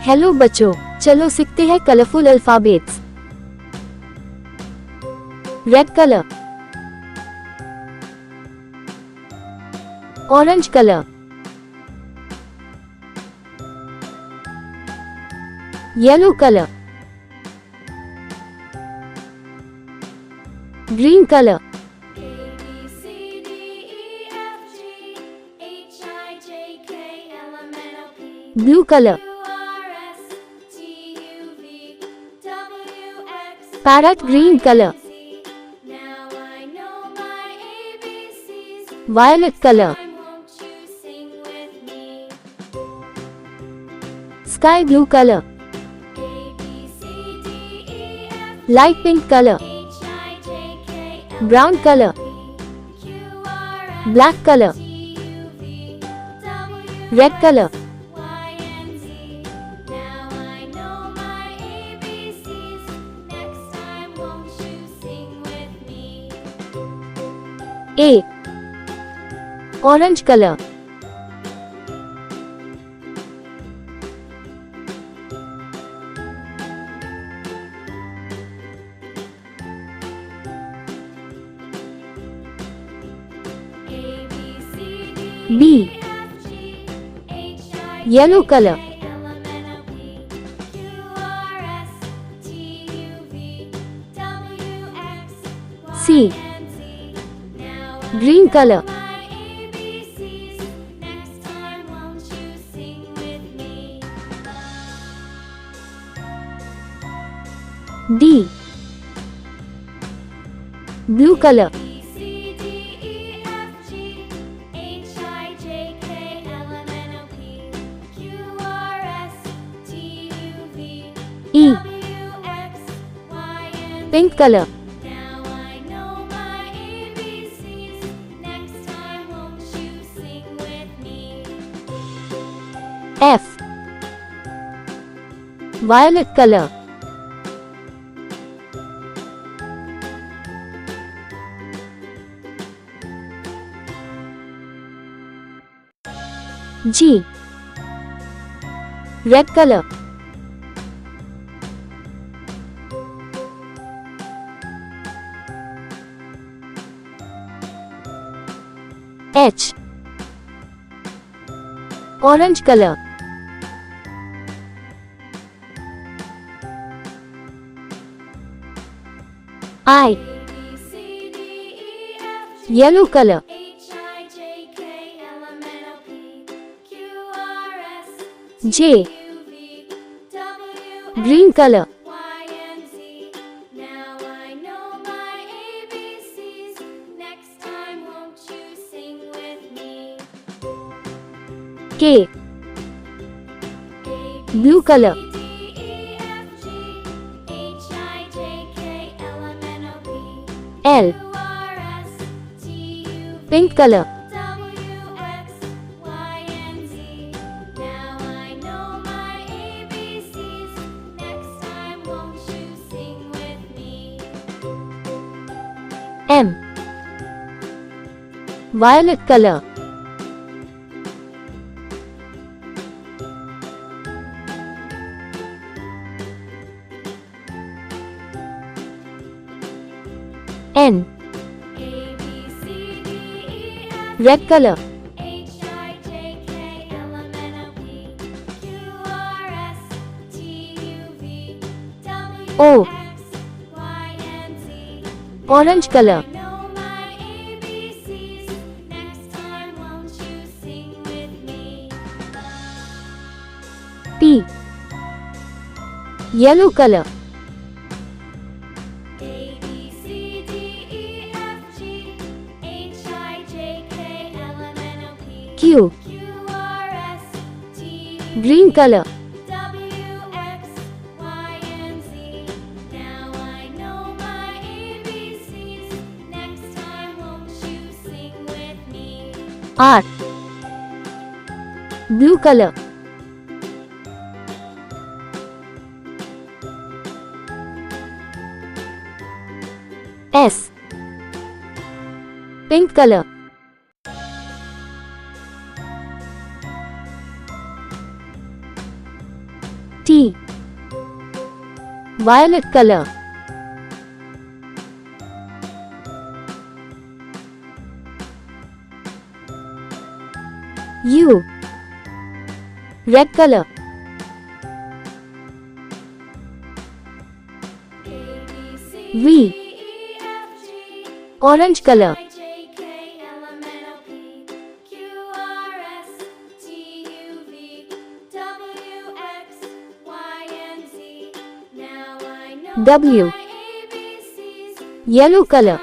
Hello बच्चों, चलो सीखते हैं colourful alphabets. Red colour, orange colour, yellow colour, green colour, blue colour, parrot green colour, violet color, sky blue color, light pink color, brown color, black color, red color, A, orange color, B, yellow color, C, green color, D, blue color, E, pink color, F, violet color, G, red color, H, orange color, I, yellow color, J, green color, K, blue color, L, pink color, M, violet color, N, red color, O, orange color, P, yellow color, Q, green color, R, blue color, S, pink color, T. Violet color. U. Red color. V. Orange color. W. Yellow color.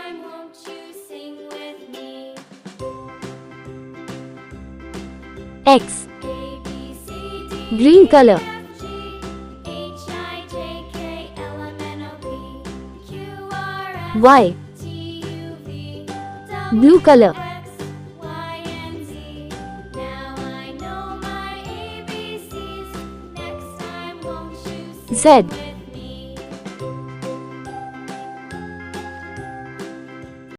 X. Green color. Y. Blue color. Z.